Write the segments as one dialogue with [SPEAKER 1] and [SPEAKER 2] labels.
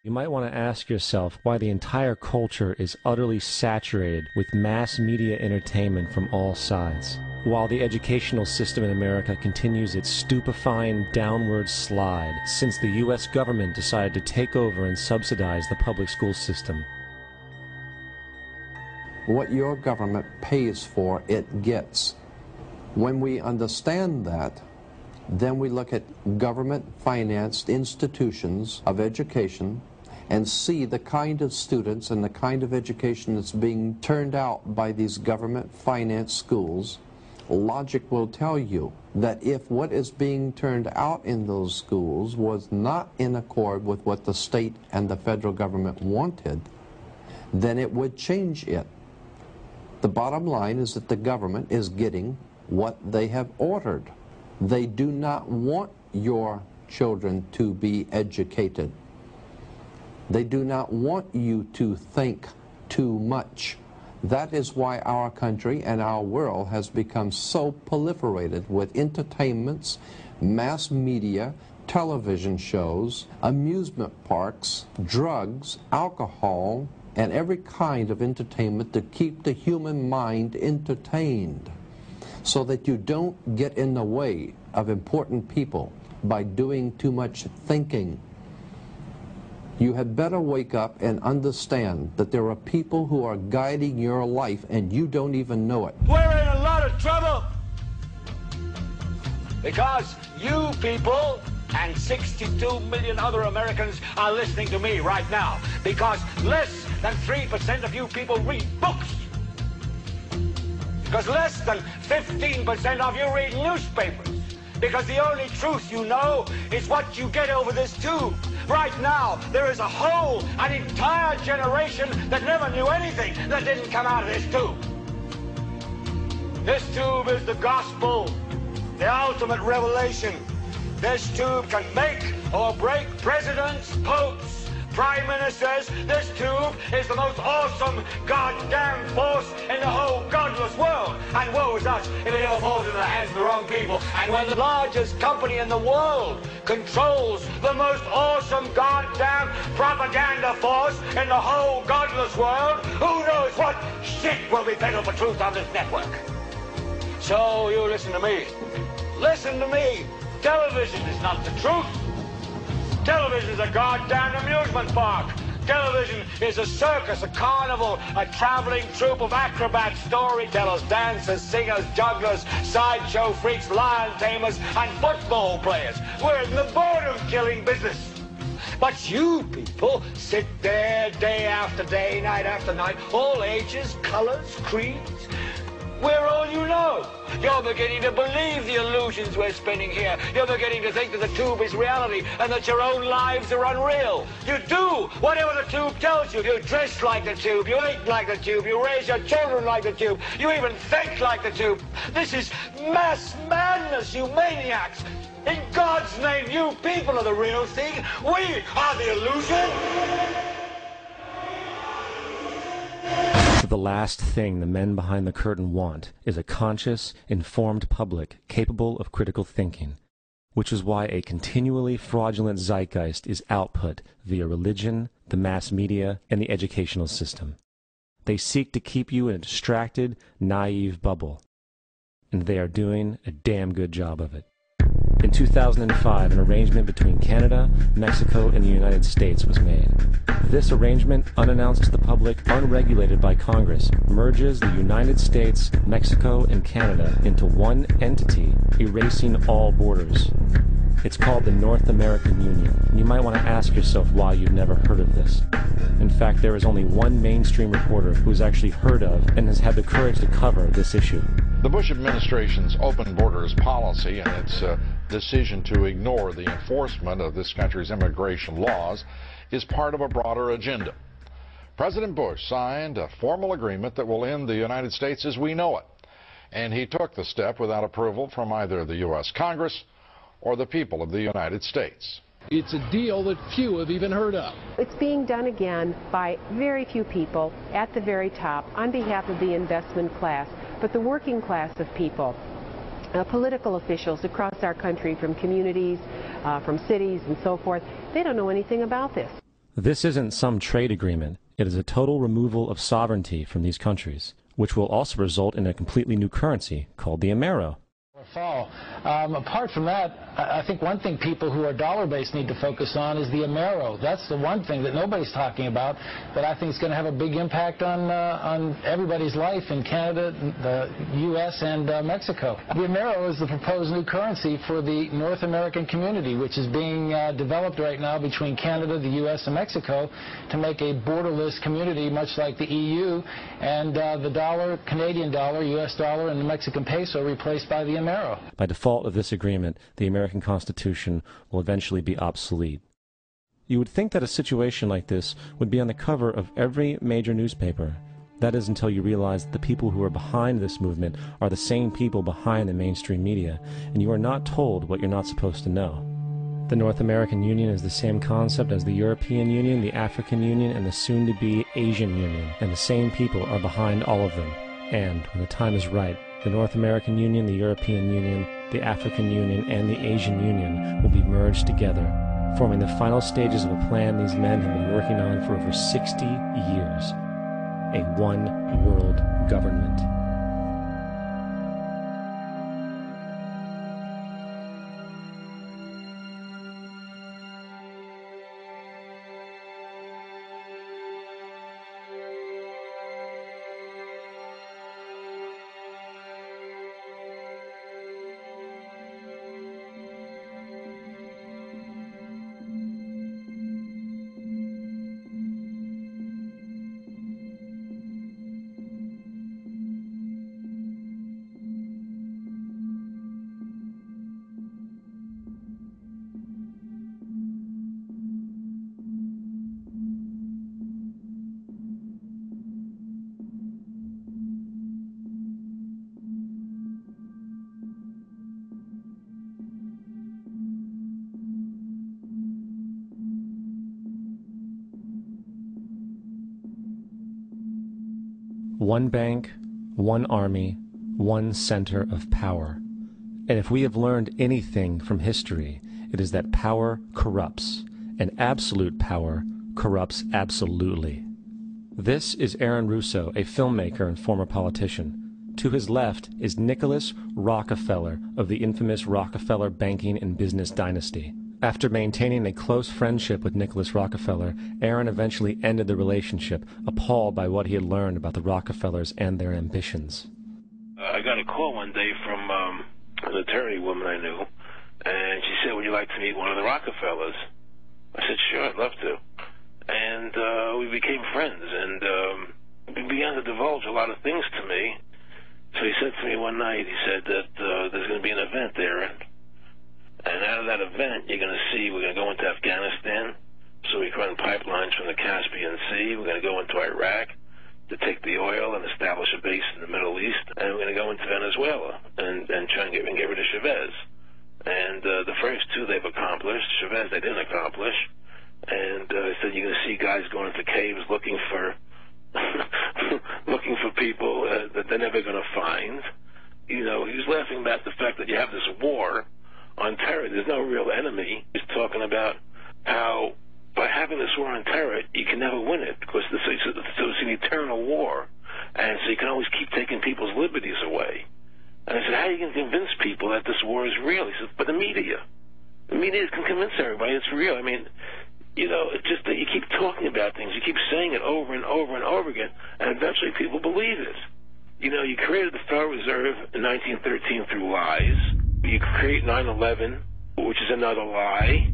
[SPEAKER 1] You might want to ask yourself why the entire culture is utterly saturated with mass media entertainment from all sides, while the educational system in America continues its stupefying downward slide since the U.S. government decided to take over and subsidize the public school system.
[SPEAKER 2] What your government pays for, it gets. When we understand that, then we look at government-financed institutions of education and see the kind of students and the kind of education that's being turned out by these government-financed schools. Logic will tell you that if what is being turned out in those schools was not in accord with what the state and the federal government wanted, then it would change it. The bottom line is that the government is getting what they have ordered. They do not want your children to be educated. They do not want you to think too much. That is why our country and our world has become so proliferated with entertainments, mass media, television shows, amusement parks, drugs, alcohol, and every kind of entertainment to keep the human mind entertained, so that you don't get in the way of important people by doing too much thinking. You had better wake up and understand that there are people who are guiding your life and you don't even know it.
[SPEAKER 3] We're in a lot of trouble because you people and 62 million other Americans are listening to me right now, because less than 3% of you people read books. Because less than 15% of you read newspapers. Because the only truth you know is what you get over this tube. Right now, there is an entire generation that never knew anything that didn't come out of this tube. This tube is the gospel, the ultimate revelation. This tube can make or break presidents, popes, prime ministers. This tube is the most awesome goddamn force in the whole godless world. And woe is us if it ever falls into the hands of the wrong people. And when the largest company in the world controls the most awesome goddamn propaganda force in the whole godless world, who knows what shit will be peddled for truth on this network. So you listen to me. Listen to me. Television is not the truth. Television is a goddamn amusement park. Television is a circus, a carnival, a traveling troupe of acrobats, storytellers, dancers, singers, jugglers, sideshow freaks, lion tamers, and football players. We're in the boredom-killing business. But you people sit there day after day, night after night, all ages, colors, creeds. We're all you know. You're beginning to believe the illusions we're spinning here. You're beginning to think that the tube is reality and that your own lives are unreal. You do whatever the tube tells you. You dress like the tube. You eat like the tube. You raise your children like the tube. You even think like the tube. This is mass madness, you maniacs. In God's name, you people are the real thing. We are the illusion.
[SPEAKER 1] The last thing the men behind the curtain want is a conscious, informed public capable of critical thinking, which is why a continually fraudulent zeitgeist is output via religion, the mass media, and the educational system. They seek to keep you in a distracted, naive bubble, and they are doing a damn good job of it. In 2005, an arrangement between Canada, Mexico, and the United States was made. This arrangement, unannounced to the public, unregulated by Congress, merges the United States, Mexico, and Canada into one entity, erasing all borders. It's called the North American Union, and you might want to ask yourself why you've never heard of this. In fact, there is only one mainstream reporter who has actually heard of and has had the courage to cover this issue.
[SPEAKER 4] The Bush administration's open borders policy and its decision to ignore the enforcement of this country's immigration laws is part of a broader agenda. President Bush signed a formal agreement that will end the United States as we know it, and he took the step without approval from either the U.S. Congress or the people of the United States.
[SPEAKER 5] It's a deal that few have even heard of.
[SPEAKER 6] It's being done again by very few people at the very top on behalf of the investment class, but the working class of people, political officials across our country, from communities, from cities and so forth, they don't know anything about this.
[SPEAKER 1] This isn't some trade agreement. It is a total removal of sovereignty from these countries, which will also result in a completely new currency called the Amero.
[SPEAKER 5] Fall. Apart from that, I think one thing people who are dollar-based need to focus on is the Amero. That's the one thing that nobody's talking about that I think is going to have a big impact on everybody's life in Canada, the U.S., and Mexico. The Amero is the proposed new currency for the North American community, which is being developed right now between Canada, the U.S., and Mexico to make a borderless community, much like the EU, and the dollar, Canadian dollar, U.S. dollar, and the Mexican peso replaced by the Amero.
[SPEAKER 1] By default of this agreement, the American Constitution will eventually be obsolete. You would think that a situation like this would be on the cover of every major newspaper. That is until you realize that the people who are behind this movement are the same people behind the mainstream media, and you are not told what you're not supposed to know. The North American Union is the same concept as the European Union, the African Union, and the soon-to-be Asian Union, and the same people are behind all of them. And, when the time is right, the North American Union, the European Union, the African Union, and the Asian Union will be merged together, forming the final stages of a plan these men have been working on for over 60 years. A one-world government. One bank, one army, one center of power. And if we have learned anything from history, it is that power corrupts, and absolute power corrupts absolutely. This is Aaron Russo, a filmmaker and former politician. To his left is Nicholas Rockefeller of the infamous Rockefeller banking and business dynasty. After maintaining a close friendship with Nicholas Rockefeller, Aaron eventually ended the relationship, appalled by what he had learned about the Rockefellers and their ambitions.
[SPEAKER 7] I got a call one day from an attorney woman I knew, and she said, "Would you like to meet one of the Rockefellers?" I said, "Sure, I'd love to." And we became friends, and he began to divulge a lot of things to me. So he said to me one night, he said that there's going to be an event there, and out of that event, you're going to see we're going to go into Afghanistan, so we can run pipelines from the Caspian Sea. We're going to go into Iraq to take the oil and establish a base in the Middle East, and we're going to go into Venezuela and try and get rid of Chavez. And the first two they've accomplished. Chavez they didn't accomplish. And he said you're going to see guys going into caves looking for looking for people that they're never going to find. You know, he was laughing about the fact that you have this war on terror. There's no real enemy. He's talking about how by having this war on terror, you can never win it because it's an eternal war, and so you can always keep taking people's liberties away. And I said, how are you going to convince people that this war is real? He said, but the media can convince everybody it's real. I mean, you know, it's just that you keep talking about things, you keep saying it over and over and over again, and eventually people believe it. You know, you created the Federal Reserve in 1913 through lies. You create 9/11, which is another lie.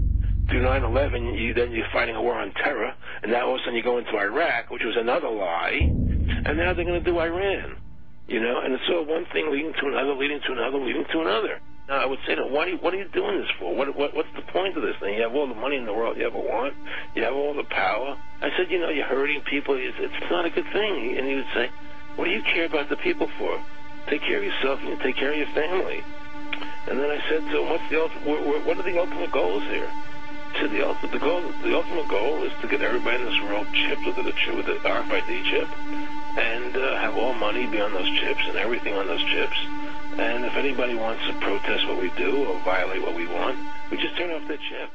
[SPEAKER 7] Through 9/11, you're fighting a war on terror, and now all of a sudden you go into Iraq, which was another lie, and now they're going to do Iran. You know, and it's all one thing leading to another, leading to another, leading to another. Now, I would say to them, what are you doing this for? What's the point of this thing? You have all the money in the world you ever want. You have all the power. I said, you know, you're hurting people. It's not a good thing. And he would say, what do you care about the people for? Take care of yourself and you take care of your family. And then I said to him, what are the ultimate goals here? He said, the ultimate goal is to get everybody in this world chipped with the RFID chip and have all money be on those chips and everything on those chips. And if anybody wants to protest what we do or violate what we want, we just turn off their chip.